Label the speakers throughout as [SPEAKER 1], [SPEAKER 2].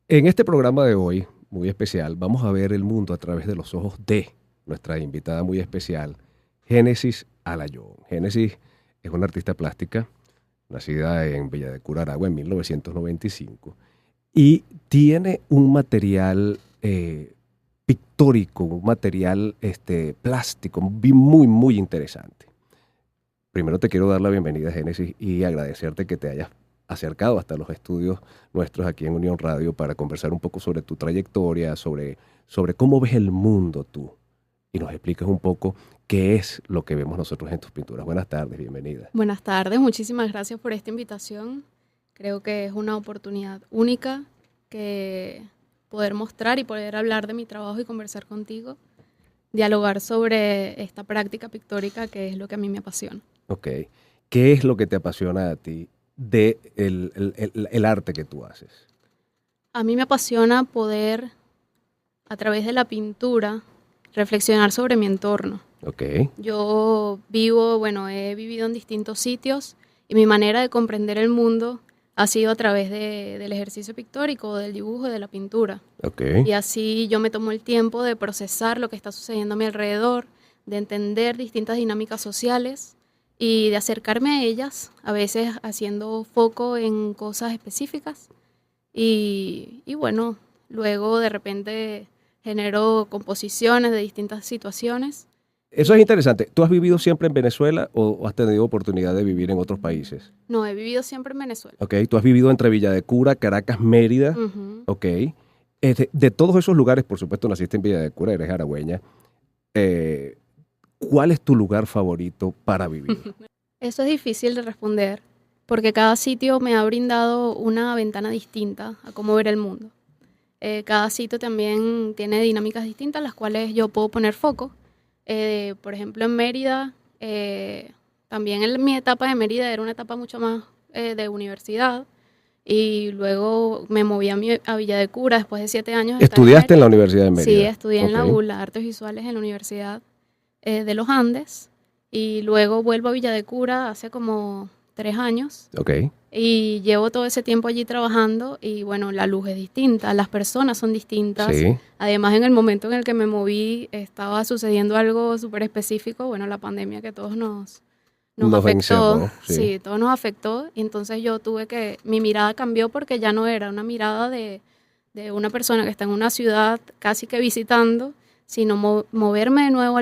[SPEAKER 1] En este programa de hoy, muy especial, vamos a ver el mundo a través de los ojos de nuestra invitada muy especial, Génesis Alayón. Génesis es una artista plástica, nacida en Villa de Cura, Aragua, en 1995, y tiene un material pictórico, un material plástico muy interesante. Primero te quiero dar la bienvenida, Génesis, y agradecerte que te hayas acercado hasta los estudios nuestros aquí en Unión Radio para conversar un poco sobre tu trayectoria, sobre cómo ves el mundo tú, y nos expliques un poco qué es lo que vemos nosotros en tus pinturas. Buenas tardes, bienvenida.
[SPEAKER 2] Buenas tardes, muchísimas gracias por esta invitación. Creo que es una oportunidad única que poder mostrar y poder hablar de mi trabajo y conversar contigo, dialogar sobre esta práctica pictórica que es lo que a mí me apasiona.
[SPEAKER 1] Ok. ¿Qué es lo que te apasiona a ti de el arte que tú haces?
[SPEAKER 2] A mí me apasiona poder, a través de la pintura, reflexionar sobre mi entorno.
[SPEAKER 1] Ok.
[SPEAKER 2] Yo he vivido en distintos sitios y mi manera de comprender el mundo ha sido a través del ejercicio pictórico, del dibujo, de la pintura.
[SPEAKER 1] Ok.
[SPEAKER 2] Y así yo me tomo el tiempo de procesar lo que está sucediendo a mi alrededor, de entender distintas dinámicas sociales y de acercarme a ellas, a veces haciendo foco en cosas específicas. Y bueno, luego de repente genero composiciones de distintas situaciones.
[SPEAKER 1] Eso es interesante. ¿Tú has vivido siempre en Venezuela o has tenido oportunidad de vivir en otros países?
[SPEAKER 2] No, he vivido siempre en Venezuela.
[SPEAKER 1] Ok. ¿Tú has vivido entre Villa de Cura, Caracas, Mérida?
[SPEAKER 2] Ujú.
[SPEAKER 1] Ok. De todos esos lugares, por supuesto, naciste en Villa de Cura, eres aragüeña. eh, ¿Cuál es tu lugar favorito para vivir?
[SPEAKER 2] Eso es difícil de responder porque cada sitio me ha brindado una ventana distinta a cómo ver el mundo. Cada sitio también tiene dinámicas distintas, las cuales yo puedo poner foco. Por ejemplo, en Mérida, también mi etapa de Mérida era una etapa mucho más de universidad. Y luego me moví a Villa de Cura después de 7 años de estar en
[SPEAKER 1] ¿Estudiaste en la
[SPEAKER 2] Mérida.
[SPEAKER 1] Universidad de
[SPEAKER 2] Sí,
[SPEAKER 1] Mérida?
[SPEAKER 2] estudié en
[SPEAKER 1] Ok.
[SPEAKER 2] la ULA, Artes Visuales en la Universidad de los Andes. Y luego vuelvo a Villa de Cura hace como 3 años.
[SPEAKER 1] Ok.
[SPEAKER 2] Y llevo todo ese tiempo allí trabajando y bueno, la luz es distinta, las personas son distintas.
[SPEAKER 1] Sí.
[SPEAKER 2] Además, en el momento en el que me moví estaba sucediendo algo súper específico, bueno, la pandemia que todos nos
[SPEAKER 1] Nos
[SPEAKER 2] afectó,
[SPEAKER 1] encerró, sí.
[SPEAKER 2] sí, todo nos afectó. Y entonces mi mirada cambió porque ya no era una mirada de una persona que está en una ciudad casi que visitando, sino moverme de nuevo a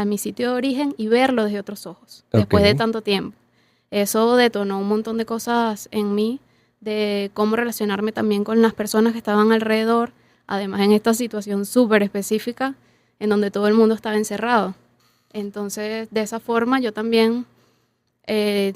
[SPEAKER 2] mi sitio de origen y verlo desde otros ojos,
[SPEAKER 1] Ok.
[SPEAKER 2] después de tanto tiempo. Eso detonó un montón de cosas en mí, de cómo relacionarme también con las personas que estaban alrededor, además en esta situación súper específica en donde todo el mundo estaba encerrado. Entonces, de esa forma yo también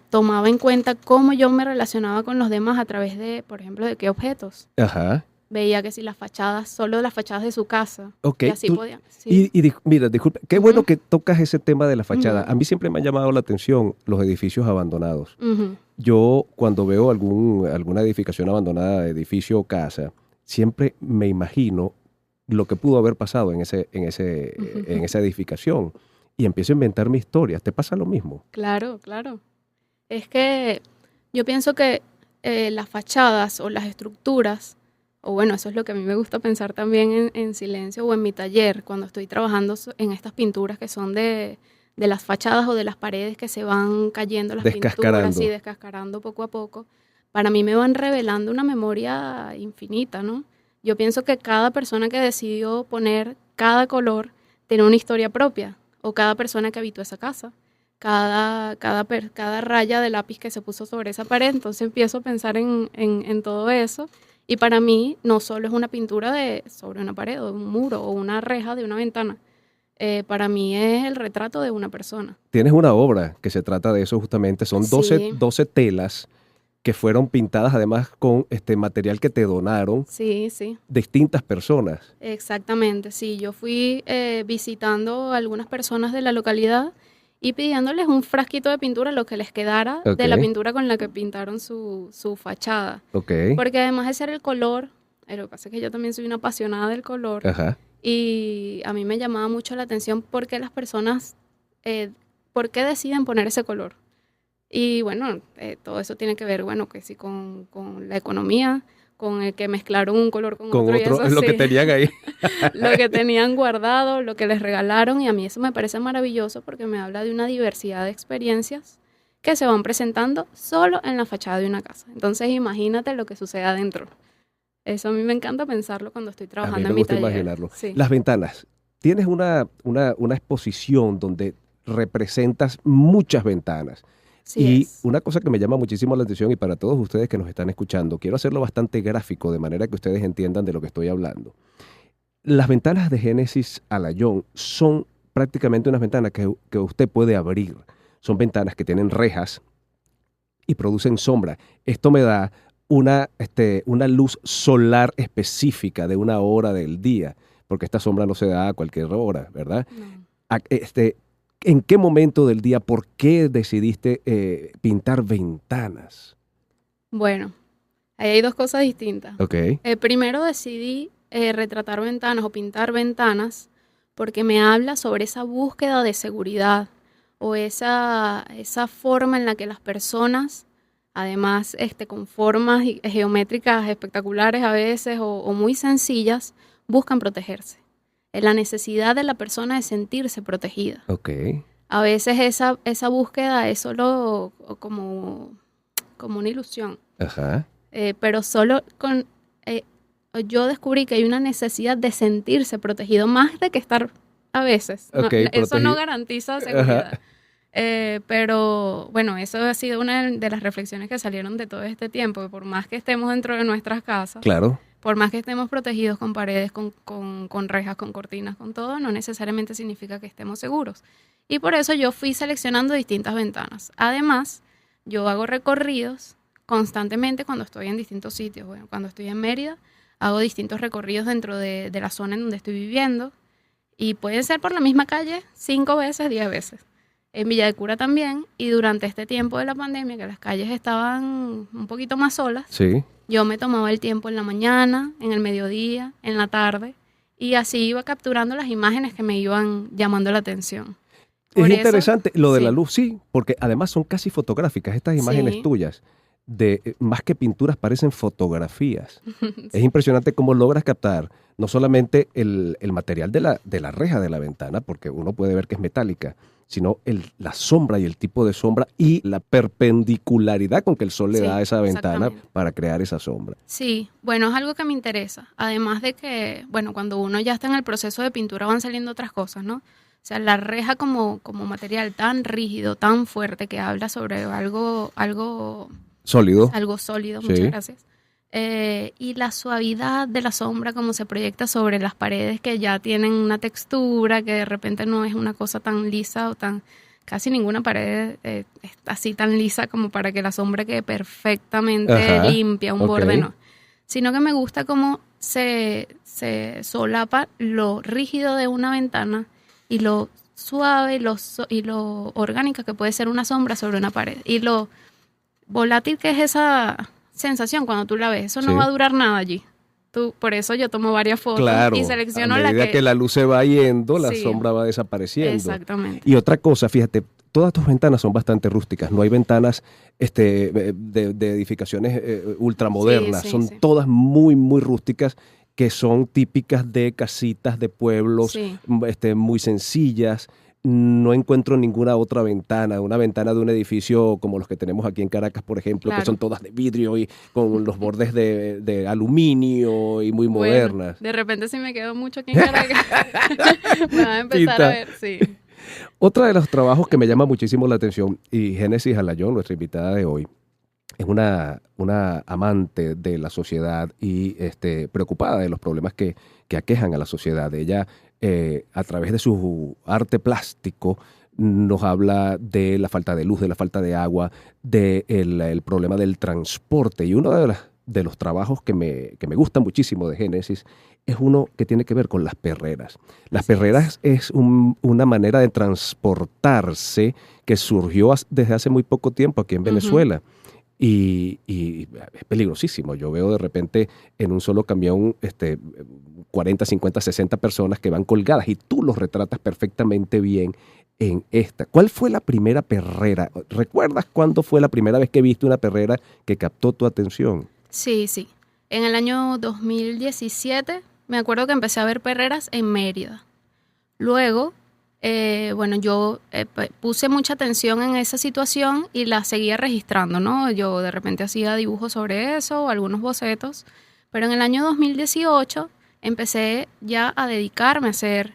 [SPEAKER 2] tomaba en cuenta cómo yo me relacionaba con los demás a través de, por ejemplo, de qué objetos.
[SPEAKER 1] Ajá.
[SPEAKER 2] Veía que si las fachadas, solo las fachadas de su casa,
[SPEAKER 1] Ok.
[SPEAKER 2] y así
[SPEAKER 1] Tú,
[SPEAKER 2] podía, sí.
[SPEAKER 1] mira, disculpe, qué bueno
[SPEAKER 2] Ujú,
[SPEAKER 1] que tocas ese tema de la fachada.
[SPEAKER 2] ujú,
[SPEAKER 1] A mí siempre me han llamado la atención los edificios abandonados.
[SPEAKER 2] ujú.
[SPEAKER 1] Yo cuando veo alguna edificación abandonada, edificio o casa, siempre me imagino lo que pudo haber pasado en esa edificación y empiezo a inventarme historias. ¿Te pasa lo mismo?
[SPEAKER 2] Claro, claro. Es que yo pienso que las fachadas o las estructuras, o bueno, eso es lo que a mí me gusta pensar también en silencio o en mi taller, cuando estoy trabajando en estas pinturas que son de las fachadas o de las paredes que se van cayendo las pinturas y
[SPEAKER 1] Descascarando.
[SPEAKER 2] descascarando poco a poco, para mí me van revelando una memoria infinita, ¿no? Yo pienso que cada persona que decidió poner cada color tiene una historia propia, o cada persona que habitó esa casa cada raya de lápiz que se puso sobre esa pared. Entonces empiezo a pensar en todo eso. Y para mí no solo es una pintura sobre una pared o un muro o una reja de una ventana. Para mí es el retrato de una persona.
[SPEAKER 1] Tienes una obra que se trata de eso justamente. Son
[SPEAKER 2] Sí,
[SPEAKER 1] 12 telas que fueron pintadas además con este material que te donaron
[SPEAKER 2] sí, sí.
[SPEAKER 1] distintas personas.
[SPEAKER 2] Exactamente, sí. Yo fui visitando a algunas personas de la localidad y pidiéndoles un frasquito de pintura, lo que les quedara
[SPEAKER 1] Ok,
[SPEAKER 2] de la pintura con la que pintaron su fachada.
[SPEAKER 1] ok,
[SPEAKER 2] Porque además de ser el color, lo que pasa es que yo también soy una apasionada del color
[SPEAKER 1] ajá,
[SPEAKER 2] y a mí me llamaba mucho la atención por qué las personas, por qué deciden poner ese color. Y bueno, todo eso tiene que ver, bueno, que sí con la economía, con el que mezclaron un color con
[SPEAKER 1] Con
[SPEAKER 2] otro. Y
[SPEAKER 1] otro,
[SPEAKER 2] eso
[SPEAKER 1] es lo
[SPEAKER 2] sí,
[SPEAKER 1] que tenían ahí.
[SPEAKER 2] lo que tenían guardado, lo que les regalaron, y a mí eso me parece maravilloso porque me habla de una diversidad de experiencias que se van presentando solo en la fachada de una casa. Entonces imagínate lo que sucede adentro. Eso a mí me encanta pensarlo cuando estoy
[SPEAKER 1] A mí
[SPEAKER 2] trabajando
[SPEAKER 1] me
[SPEAKER 2] en mi
[SPEAKER 1] gusta
[SPEAKER 2] taller.
[SPEAKER 1] imaginarlo.
[SPEAKER 2] Sí,
[SPEAKER 1] Las ventanas. Tienes una exposición donde representas muchas ventanas.
[SPEAKER 2] sí
[SPEAKER 1] Y
[SPEAKER 2] es.
[SPEAKER 1] una cosa que me llama muchísimo la atención y para todos ustedes que nos están escuchando, quiero hacerlo bastante gráfico de manera que ustedes entiendan de lo que estoy hablando. Las ventanas de Génesis Alayón son prácticamente unas ventanas que usted puede abrir. Son ventanas que tienen rejas y producen sombra. Esto me da una luz solar específica de una hora del día, porque esta sombra no se da a cualquier hora, ¿verdad?
[SPEAKER 2] No.
[SPEAKER 1] ¿En qué momento del día, por qué decidiste pintar ventanas?
[SPEAKER 2] Bueno, ahí hay dos cosas distintas.
[SPEAKER 1] Ok,
[SPEAKER 2] Primero decidí retratar ventanas o pintar ventanas porque me habla sobre esa búsqueda de seguridad o esa forma en la que las personas, además con formas geométricas espectaculares a veces o muy sencillas, buscan protegerse. Es la necesidad de la persona de sentirse protegida.
[SPEAKER 1] ok,
[SPEAKER 2] A veces esa búsqueda es solo como una ilusión.
[SPEAKER 1] ajá,
[SPEAKER 2] Pero solo yo descubrí que hay una necesidad de sentirse protegido más de que estar a veces. No,
[SPEAKER 1] ok,
[SPEAKER 2] eso no
[SPEAKER 1] protegido.
[SPEAKER 2] garantiza seguridad.
[SPEAKER 1] Ajá,
[SPEAKER 2] Pero bueno, eso ha sido una de las reflexiones que salieron de todo este tiempo, que por más que estemos dentro de nuestras casas,
[SPEAKER 1] claro,
[SPEAKER 2] por más que estemos protegidos con paredes, con rejas, con cortinas, con todo, no necesariamente significa que estemos seguros. Y por eso yo fui seleccionando distintas ventanas. Además, yo hago recorridos constantemente cuando estoy en distintos sitios. Bueno, cuando estoy en Mérida, hago distintos recorridos dentro de la zona en donde estoy viviendo. Y pueden ser por la misma calle 5 veces, 10 veces. En Villa de Cura también. Y durante este tiempo de la pandemia, que las calles estaban un poquito más solas,
[SPEAKER 1] sí.
[SPEAKER 2] yo me tomaba el tiempo en la mañana, en el mediodía, en la tarde. Y así iba capturando las imágenes que me iban llamando la atención.
[SPEAKER 1] Es
[SPEAKER 2] Por eso,
[SPEAKER 1] interesante lo de la
[SPEAKER 2] sí,
[SPEAKER 1] luz, sí, porque además son casi fotográficas estas imágenes
[SPEAKER 2] sí,
[SPEAKER 1] tuyas. Más que pinturas, parecen fotografías. Es impresionante cómo logras captar no solamente el material de la reja de la ventana, porque uno puede ver que es metálica, sino la sombra y el tipo de sombra y la perpendicularidad con que el sol le
[SPEAKER 2] sí,
[SPEAKER 1] da a esa ventana
[SPEAKER 2] exactamente.
[SPEAKER 1] para crear esa sombra.
[SPEAKER 2] Sí, bueno, es algo que me interesa. Además de que, bueno, cuando uno ya está en el proceso de pintura van saliendo otras cosas, ¿no? O sea, la reja como material tan rígido, tan fuerte, que habla sobre algo
[SPEAKER 1] Sólido,
[SPEAKER 2] sólido,
[SPEAKER 1] sí.
[SPEAKER 2] muchas gracias. Y la suavidad de la sombra como se proyecta sobre las paredes que ya tienen una textura, que de repente no es una cosa tan lisa o tan... Casi ninguna pared es así tan lisa como para que la sombra quede perfectamente
[SPEAKER 1] Ajá,
[SPEAKER 2] limpia, un
[SPEAKER 1] ok.
[SPEAKER 2] borde no. Sino que me gusta cómo se solapa lo rígido de una ventana y lo suave y lo orgánica que puede ser una sombra sobre una pared. Y lo volátil que es esa sensación cuando tú la ves. Eso no
[SPEAKER 1] Sí.
[SPEAKER 2] va a durar nada allí. Por eso yo tomo varias fotos
[SPEAKER 1] Claro,
[SPEAKER 2] y
[SPEAKER 1] a
[SPEAKER 2] selecciono la
[SPEAKER 1] medida
[SPEAKER 2] que...
[SPEAKER 1] que la luz se va yendo, la
[SPEAKER 2] Sí,
[SPEAKER 1] sombra va desapareciendo.
[SPEAKER 2] exactamente.
[SPEAKER 1] Y otra cosa, fíjate, todas tus ventanas son bastante rústicas, no hay ventanas de edificaciones ultramodernas,
[SPEAKER 2] Sí, sí,
[SPEAKER 1] son
[SPEAKER 2] sí.
[SPEAKER 1] todas muy, muy rústicas, que son típicas de casitas de pueblos,
[SPEAKER 2] Sí.
[SPEAKER 1] muy sencillas. No encuentro ninguna otra ventana, una ventana de un edificio como los que tenemos aquí en Caracas, por ejemplo, que
[SPEAKER 2] Claro.
[SPEAKER 1] son todas de vidrio y con los bordes de aluminio y muy
[SPEAKER 2] Bueno,
[SPEAKER 1] modernas.
[SPEAKER 2] de repente si me quedo mucho aquí en Caracas, me van a empezar
[SPEAKER 1] Quita.
[SPEAKER 2] a ver, sí.
[SPEAKER 1] Otra de los trabajos que me llama muchísimo la atención, y Génesis Alayón, nuestra invitada de hoy, es una amante de la sociedad y preocupada de los problemas que aquejan a la sociedad. Ella, a través de su arte plástico, nos habla de la falta de luz, de la falta de agua, el problema del transporte. Y uno de los trabajos que me gusta muchísimo de Génesis es uno que tiene que ver con las perreras. Las
[SPEAKER 2] Así
[SPEAKER 1] perreras es una manera de transportarse que surgió desde hace muy poco tiempo aquí en Venezuela. Y es peligrosísimo. Yo veo de repente en un solo camión 40, 50, 60 personas que van colgadas y tú los retratas perfectamente bien en esta. ¿Cuál fue la primera perrera? ¿Recuerdas cuándo fue la primera vez que viste una perrera que captó tu atención?
[SPEAKER 2] Sí, sí. en el año 2017, me acuerdo que empecé a ver perreras en Mérida. Luego, yo puse mucha atención en esa situación y la seguía registrando, ¿no? Yo de repente hacía dibujos sobre eso, algunos bocetos, pero en el año 2018 empecé ya a dedicarme a hacer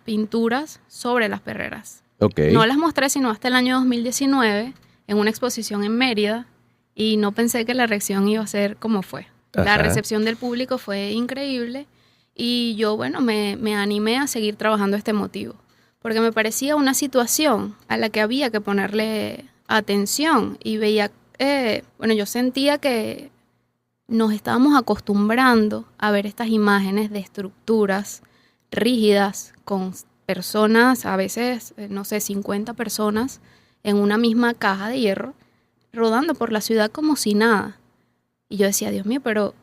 [SPEAKER 2] pinturas sobre las perreras.
[SPEAKER 1] Ok.
[SPEAKER 2] No las mostré sino hasta el año 2019 en una exposición en Mérida y no pensé que la reacción iba a ser como fue. La
[SPEAKER 1] Ajá.
[SPEAKER 2] recepción del público fue increíble y yo, me animé a seguir trabajando este motivo porque me parecía una situación a la que había que ponerle atención y veía, yo sentía que nos estábamos acostumbrando a ver estas imágenes de estructuras rígidas con personas, a veces, 50 personas en una misma caja de hierro, rodando por la ciudad como si nada. Y yo decía, Dios mío, pero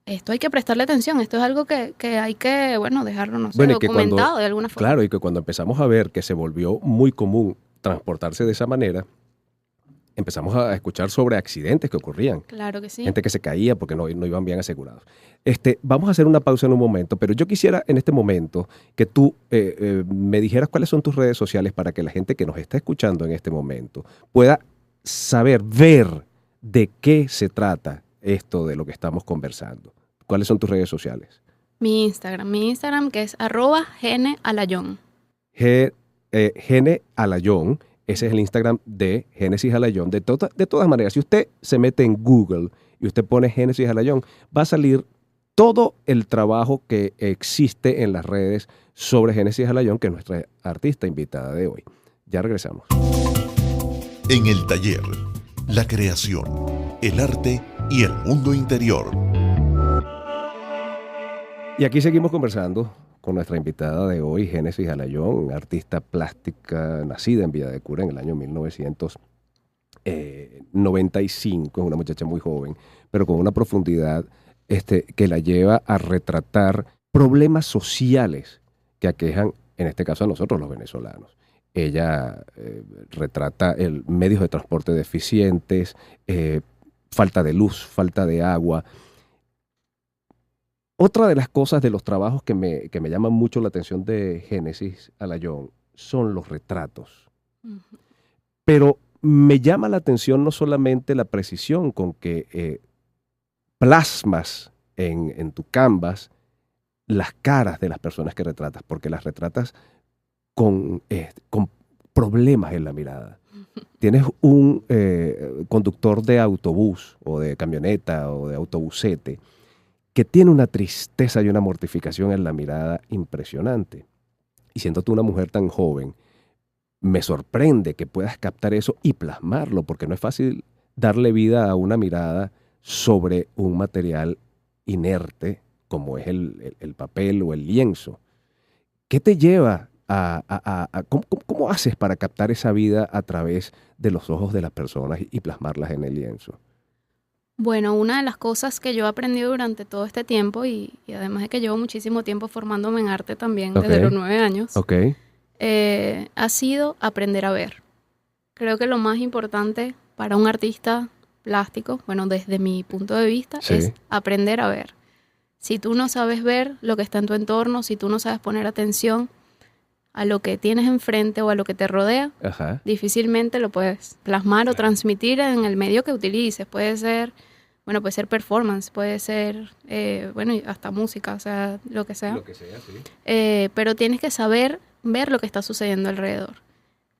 [SPEAKER 2] esto hay que prestarle atención, esto es algo que hay que, dejarlo,
[SPEAKER 1] Bueno, y que
[SPEAKER 2] documentado de alguna forma.
[SPEAKER 1] claro, y que cuando empezamos a ver que se volvió muy común transportarse de esa manera, empezamos a escuchar sobre accidentes que ocurrían.
[SPEAKER 2] Claro que sí.
[SPEAKER 1] Gente que se caía porque no iban bien asegurados. Vamos a hacer una pausa en un momento, pero yo quisiera en este momento que tú me dijeras cuáles son tus redes sociales para que la gente que nos está escuchando en este momento pueda saber, ver de qué se trata esto de lo que estamos conversando. ¿Cuáles son tus redes sociales?
[SPEAKER 2] Mi Instagram que es @genealayón.
[SPEAKER 1] Gene Alayón, ese es el Instagram de Génesis Alayón. De todas maneras, si usted se mete en Google y usted pone Génesis Alayón, va a salir todo el trabajo que existe en las redes sobre Génesis Alayón, que es nuestra artista invitada de hoy. Ya regresamos.
[SPEAKER 3] En el taller, la creación, el arte y el mundo interior.
[SPEAKER 1] Y aquí seguimos conversando con nuestra invitada de hoy, Génesis Alayón, artista plástica nacida en Villa de Cura en el año 1995. Es una muchacha muy joven, pero con una profundidad que la lleva a retratar problemas sociales que aquejan, en este caso, a nosotros los venezolanos. Ella retrata medios de transporte deficientes, falta de luz, falta de agua. Otra de las cosas de los trabajos que me llaman mucho la atención de Génesis Alayón son los retratos.
[SPEAKER 2] Uh-huh.
[SPEAKER 1] Pero me llama la atención no solamente la precisión con que plasmas en tu canvas las caras de las personas que retratas, porque las retratas con problemas en la mirada. Tienes un conductor de autobús o de camioneta o de autobusete que tiene una tristeza y una mortificación en la mirada impresionante. Y siendo tú una mujer tan joven, me sorprende que puedas captar eso y plasmarlo, porque no es fácil darle vida a una mirada sobre un material inerte como es el papel o el lienzo. ¿Qué te lleva ¿cómo haces para captar esa vida a través de los ojos de las personas y plasmarlas en el lienzo?
[SPEAKER 2] Bueno, una de las cosas que yo he aprendido durante todo este tiempo y además de que llevo muchísimo tiempo formándome en arte también, desde los 9 años, ha sido aprender a ver. Creo que lo más importante para un artista plástico, desde mi punto de vista, es aprender a ver. Si tú no sabes ver lo que está en tu entorno, si tú no sabes poner atención a lo que tienes enfrente o a lo que te rodea, difícilmente lo puedes plasmar o transmitir en el medio que utilices. Puede ser performance, puede ser, hasta música, o sea, lo que sea.
[SPEAKER 1] Lo que sea, sí.
[SPEAKER 2] Pero tienes que saber ver lo que está sucediendo alrededor.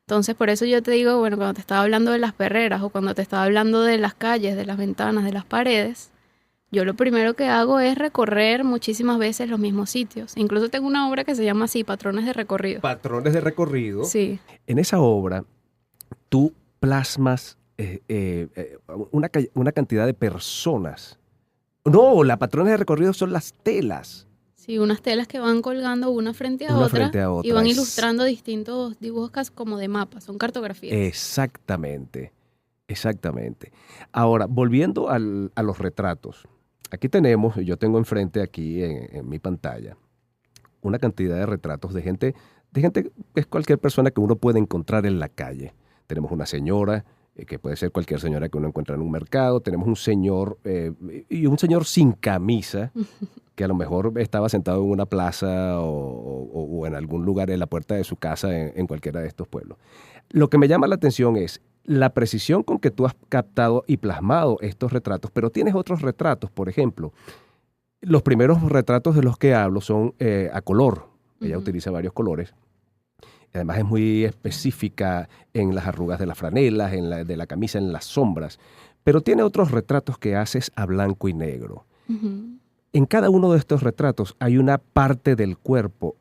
[SPEAKER 2] Entonces, por eso yo te digo, cuando te estaba hablando de las perreras o cuando te estaba hablando de las calles, de las ventanas, de las paredes, yo lo primero que hago es recorrer muchísimas veces los mismos sitios. Incluso tengo una obra que se llama así, Patrones de Recorrido.
[SPEAKER 1] Patrones de recorrido.
[SPEAKER 2] Sí.
[SPEAKER 1] En esa obra, tú plasmas una cantidad de personas. No, las patrones de recorrido son las telas.
[SPEAKER 2] Sí, unas telas que van colgando una frente a otra y van ilustrando distintos dibujos como de mapas, son cartografías.
[SPEAKER 1] Exactamente. Ahora, volviendo a los retratos. Aquí yo tengo enfrente aquí en mi pantalla, una cantidad de retratos de gente que es cualquier persona que uno puede encontrar en la calle. Tenemos una señora que puede ser cualquier señora que uno encuentra en un mercado. Tenemos un señor, y un señor sin camisa, que a lo mejor estaba sentado en una plaza o en algún lugar en la puerta de su casa en cualquiera de estos pueblos. Lo que me llama la atención es la precisión con que tú has captado y plasmado estos retratos, pero tienes otros retratos, por ejemplo. Los primeros retratos de los que hablo son a color. Ella utiliza varios colores. Además es muy específica en las arrugas de las franelas, de la camisa, en las sombras. Pero tiene otros retratos que haces a blanco y negro. En cada uno de estos retratos hay una parte del cuerpo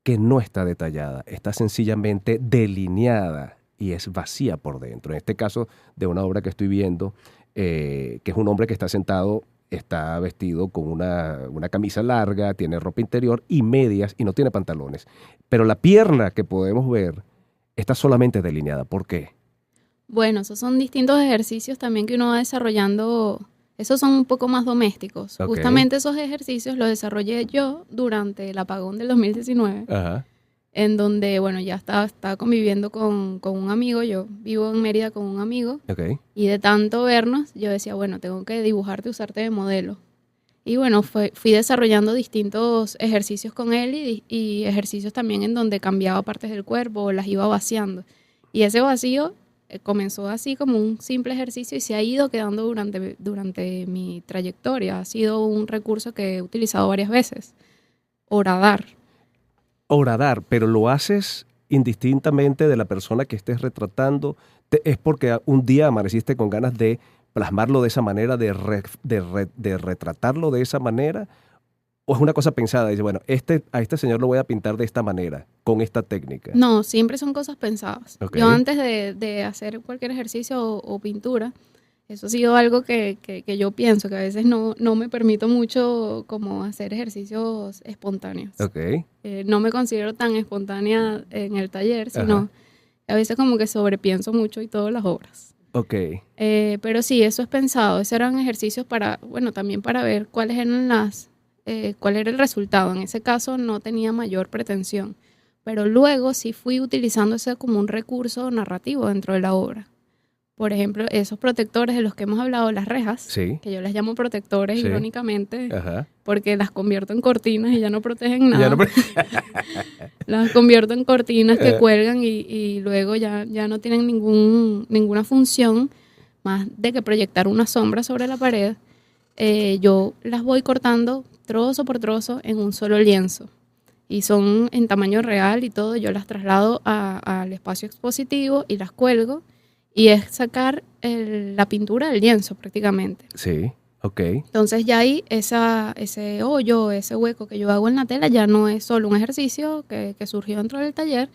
[SPEAKER 1] que no está detallada, está sencillamente delineada y es vacía por dentro. En este caso, de una obra que estoy viendo, que es un hombre que está sentado, está vestido con una camisa larga, tiene ropa interior y medias y no tiene pantalones. Pero la pierna que podemos ver está solamente delineada. ¿Por qué?
[SPEAKER 2] Bueno, esos son distintos ejercicios también que uno va desarrollando. Esos son un poco más domésticos.
[SPEAKER 1] Ok.
[SPEAKER 2] Justamente esos ejercicios los desarrollé yo durante el apagón del 2019,
[SPEAKER 1] Ajá.
[SPEAKER 2] en donde, bueno, ya estaba conviviendo con un amigo. Yo vivo en Mérida con un amigo.
[SPEAKER 1] Ok.
[SPEAKER 2] Y de tanto vernos, yo decía, bueno, tengo que dibujarte, usarte de modelo. Y bueno, fui desarrollando distintos ejercicios con él y ejercicios también en donde cambiaba partes del cuerpo, las iba vaciando. Y ese vacío comenzó así como un simple ejercicio y se ha ido quedando durante mi trayectoria. Ha sido un recurso que he utilizado varias veces. Horadar.
[SPEAKER 1] Horadar, pero lo haces indistintamente de la persona que estés retratando. ¿Es porque un día amaneciste con ganas de plasmarlo de esa manera, de retratarlo de esa manera? ¿O es una cosa pensada? Dice, bueno, a este señor lo voy a pintar de esta manera, con esta técnica.
[SPEAKER 2] No, siempre son cosas pensadas.
[SPEAKER 1] Ok.
[SPEAKER 2] Yo antes de hacer cualquier ejercicio o pintura, eso ha sido algo que yo pienso, que a veces no me permito mucho como hacer ejercicios espontáneos.
[SPEAKER 1] Ok.
[SPEAKER 2] No me considero tan espontánea en el taller, sino
[SPEAKER 1] Ajá.
[SPEAKER 2] a veces como que sobrepienso mucho y todas las obras.
[SPEAKER 1] Ok.
[SPEAKER 2] Pero sí, eso es pensado. Esos eran ejercicios también para ver cuáles eran cuál era el resultado. En ese caso no tenía mayor pretensión, pero luego sí fui utilizando eso como un recurso narrativo dentro de la obra. Por ejemplo, esos protectores de los que hemos hablado, las rejas,
[SPEAKER 1] Sí.
[SPEAKER 2] que yo las llamo protectores
[SPEAKER 1] Sí.
[SPEAKER 2] irónicamente,
[SPEAKER 1] Ajá.
[SPEAKER 2] porque las convierto en cortinas y ya no protegen nada.
[SPEAKER 1] Ya no-
[SPEAKER 2] Las convierto en cortinas que
[SPEAKER 1] Eh.
[SPEAKER 2] cuelgan y luego ya no tienen ninguna función más de que proyectar una sombra sobre la pared. Yo las voy cortando trozo por trozo en un solo lienzo. Y son en tamaño real y todo. Yo las traslado al espacio expositivo y las cuelgo. Y es sacar la pintura del lienzo prácticamente.
[SPEAKER 1] Sí. Ok.
[SPEAKER 2] Entonces ya ahí ese hoyo, ese hueco que yo hago en la tela ya no es solo un ejercicio que surgió dentro del taller,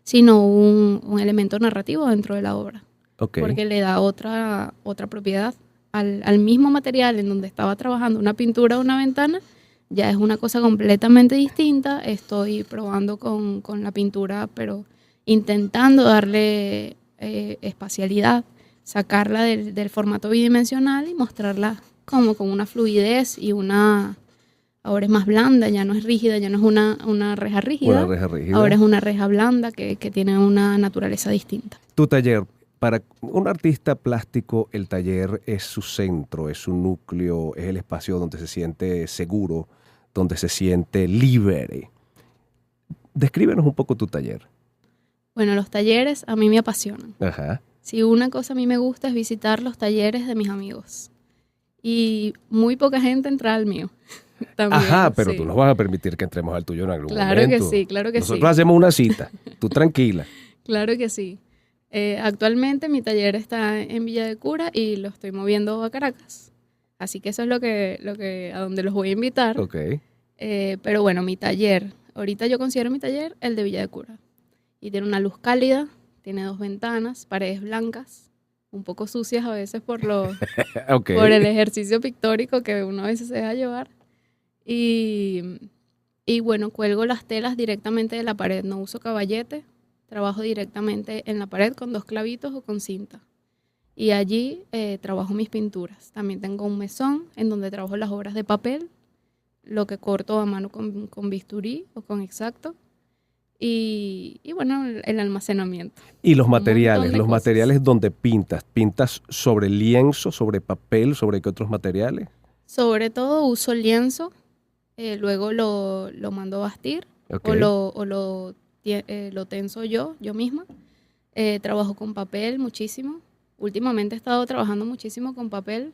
[SPEAKER 2] sino un elemento narrativo dentro de la obra.
[SPEAKER 1] Ok.
[SPEAKER 2] Porque le da otra propiedad al mismo material en donde estaba trabajando una pintura o una ventana. Ya es una cosa completamente distinta. Estoy probando con la pintura, pero intentando darle espacialidad, sacarla del formato bidimensional y mostrarla como con una fluidez y ahora es más blanda, ya no es rígida, ya no es una reja rígida.
[SPEAKER 1] Una reja rígida.
[SPEAKER 2] Ahora es una reja blanda que tiene una naturaleza distinta.
[SPEAKER 1] Tu taller, para un artista plástico, el taller es su centro, es su núcleo, es el espacio donde se siente seguro, donde se siente libre. Descríbenos un poco tu taller.
[SPEAKER 2] Bueno, los talleres a mí me apasionan.
[SPEAKER 1] Ajá.
[SPEAKER 2] Si una cosa a mí me gusta es visitar los talleres de mis amigos. Y muy poca gente entra al mío. También,
[SPEAKER 1] Ajá, pero
[SPEAKER 2] sí.
[SPEAKER 1] tú nos vas a permitir que entremos al tuyo en algún
[SPEAKER 2] Claro
[SPEAKER 1] momento.
[SPEAKER 2] que sí, claro que sí.
[SPEAKER 1] Nosotros hacemos una cita. Tú tranquila.
[SPEAKER 2] Claro que sí. Actualmente mi taller está en Villa de Cura y lo estoy moviendo a Caracas. Así que eso es lo que a donde los voy a invitar.
[SPEAKER 1] Ok.
[SPEAKER 2] Pero bueno, mi taller, ahorita yo considero mi taller el de Villa de Cura. Y tiene una luz cálida, tiene 2 ventanas, paredes blancas, un poco sucias a veces por
[SPEAKER 1] Ok.
[SPEAKER 2] por el ejercicio pictórico que uno a veces se deja llevar. Y bueno, cuelgo las telas directamente de la pared, no uso caballete, trabajo directamente en la pared con 2 clavitos o con cinta. Y allí trabajo mis pinturas. También tengo un mesón en donde trabajo las obras de papel, lo que corto a mano con bisturí o con X-Acto. y bueno, el almacenamiento.
[SPEAKER 1] Y los
[SPEAKER 2] Un montón
[SPEAKER 1] materiales,
[SPEAKER 2] de
[SPEAKER 1] los
[SPEAKER 2] cosas.
[SPEAKER 1] materiales donde pintas sobre lienzo, sobre papel, sobre qué otros materiales.
[SPEAKER 2] Sobre todo uso lienzo, luego lo mando a bastir
[SPEAKER 1] Ok.
[SPEAKER 2] lo tenso yo misma. Trabajo con papel muchísimo. Últimamente he estado trabajando muchísimo con papel,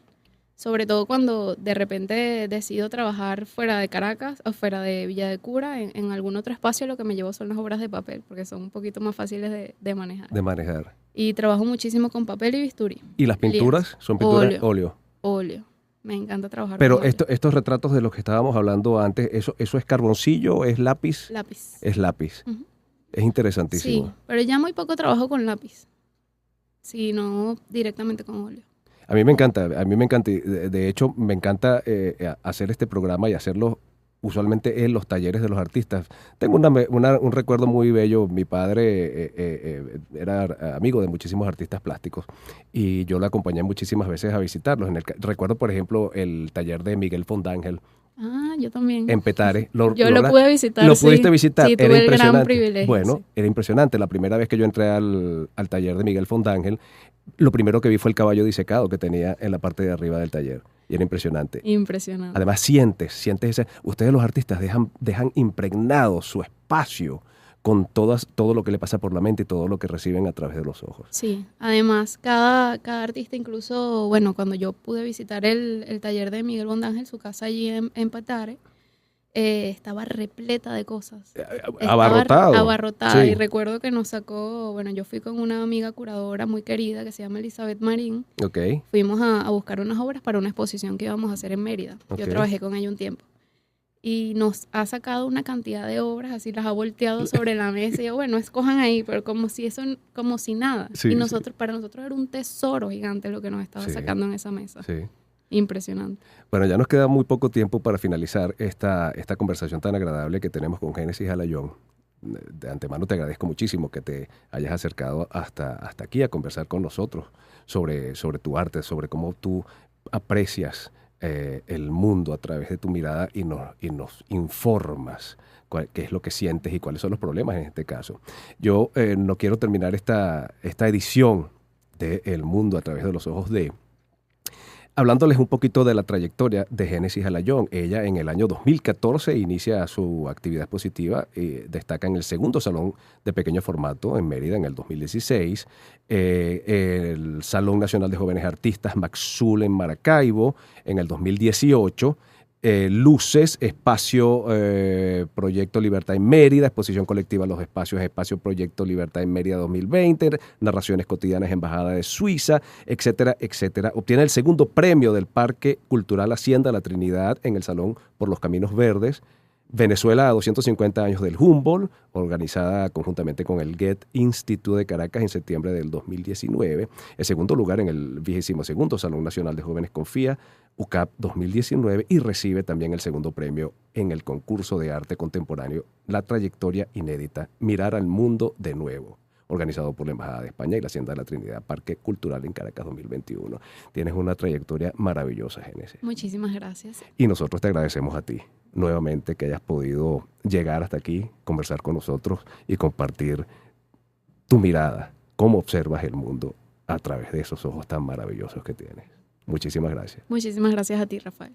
[SPEAKER 2] sobre todo cuando de repente decido trabajar fuera de Caracas o fuera de Villa de Cura, en algún otro espacio. Lo que me llevo son las obras de papel, porque son un poquito más fáciles de manejar.
[SPEAKER 1] De manejar.
[SPEAKER 2] Y trabajo muchísimo con papel y bisturí.
[SPEAKER 1] ¿Y las pinturas?
[SPEAKER 2] Lienzo.
[SPEAKER 1] Son pinturas
[SPEAKER 2] Óleo.
[SPEAKER 1] óleo.
[SPEAKER 2] Me encanta trabajar
[SPEAKER 1] Pero
[SPEAKER 2] con óleo.
[SPEAKER 1] estos retratos de los que estábamos hablando antes, ¿eso es carboncillo? ¿Es lápiz?
[SPEAKER 2] Lápiz.
[SPEAKER 1] Es lápiz.
[SPEAKER 2] Ujú.
[SPEAKER 1] Es interesantísimo.
[SPEAKER 2] Sí, pero ya muy poco trabajo con lápiz, sino directamente con óleo.
[SPEAKER 1] A mí me encanta. Y de hecho, me encanta hacer este programa y hacerlo usualmente en los talleres de los artistas. Tengo un recuerdo muy bello. Mi padre era amigo de muchísimos artistas plásticos y yo lo acompañé muchísimas veces a visitarlos. Recuerdo, por ejemplo, el taller de Miguel Fondángel
[SPEAKER 2] Ah, yo también.
[SPEAKER 1] en Petare.
[SPEAKER 2] Yo lo pude visitar,
[SPEAKER 1] ¿Lo
[SPEAKER 2] sí.
[SPEAKER 1] pudiste visitar?
[SPEAKER 2] Sí,
[SPEAKER 1] Era
[SPEAKER 2] tuve el gran
[SPEAKER 1] impresionante.
[SPEAKER 2] privilegio.
[SPEAKER 1] Bueno,
[SPEAKER 2] Sí.
[SPEAKER 1] era impresionante. La primera vez que yo entré al taller de Miguel Fondángel, lo primero que vi fue el caballo disecado que tenía en la parte de arriba del taller. Y era impresionante.
[SPEAKER 2] Impresionante.
[SPEAKER 1] Además, sientes ese... Ustedes los artistas dejan impregnado su espacio con todo lo que le pasa por la mente y todo lo que reciben a través de los ojos.
[SPEAKER 2] Sí, además, cada artista, incluso, bueno, cuando yo pude visitar el taller de Miguel Bondángel, su casa allí en Petare, estaba repleta de cosas.
[SPEAKER 1] Abarrotado.
[SPEAKER 2] Abarrotada.
[SPEAKER 1] Sí.
[SPEAKER 2] Y recuerdo que nos sacó, bueno, yo fui con una amiga curadora muy querida que se llama Elizabeth Marín.
[SPEAKER 1] Ok.
[SPEAKER 2] Fuimos a buscar unas obras para una exposición que íbamos a hacer en Mérida.
[SPEAKER 1] Ok.
[SPEAKER 2] Yo trabajé con ella un tiempo. Y nos ha sacado una cantidad de obras, así las ha volteado sobre la mesa. Y yo, bueno, escojan ahí, pero como si nada.
[SPEAKER 1] Sí,
[SPEAKER 2] Y para nosotros era un tesoro gigante lo que nos estaba
[SPEAKER 1] Sí.
[SPEAKER 2] sacando en esa mesa.
[SPEAKER 1] Sí.
[SPEAKER 2] Impresionante.
[SPEAKER 1] Bueno, ya nos queda muy poco tiempo para finalizar esta conversación tan agradable que tenemos con Génesis Alayón. De antemano te agradezco muchísimo que te hayas acercado hasta aquí a conversar con nosotros sobre tu arte, sobre cómo tú aprecias el mundo a través de tu mirada y nos informas qué es lo que sientes y cuáles son los problemas en este caso. Yo no quiero terminar esta edición de El Mundo a través de los ojos de... hablándoles un poquito de la trayectoria de Génesis Alayón. Ella en el año 2014 inicia su actividad expositiva y destaca en el segundo salón de pequeño formato en Mérida en el 2016, el Salón Nacional de Jóvenes Artistas Maxul en Maracaibo en el 2018, Luces, Espacio Proyecto Libertad en Mérida, Exposición Colectiva Los Espacios, Espacio Proyecto Libertad en Mérida 2020, Narraciones Cotidianas Embajada de Suiza, etcétera, etcétera. Obtiene el segundo premio del Parque Cultural Hacienda La Trinidad en el Salón por los Caminos Verdes. Venezuela a 250 años del Humboldt, organizada conjuntamente con el Goethe Institute de Caracas en septiembre del 2019. El segundo lugar en el 22º Salón Nacional de Jóvenes Confía, UCAP 2019, y recibe también el segundo premio en el concurso de arte contemporáneo La Trayectoria Inédita, Mirar al Mundo de Nuevo, organizado por la Embajada de España y la Hacienda de la Trinidad, Parque Cultural en Caracas 2021. Tienes una trayectoria maravillosa, Génesis.
[SPEAKER 2] Muchísimas gracias.
[SPEAKER 1] Y nosotros te agradecemos a ti nuevamente que hayas podido llegar hasta aquí, conversar con nosotros y compartir tu mirada, cómo observas el mundo a través de esos ojos tan maravillosos que tienes. Muchísimas gracias.
[SPEAKER 2] Muchísimas gracias a ti, Rafael.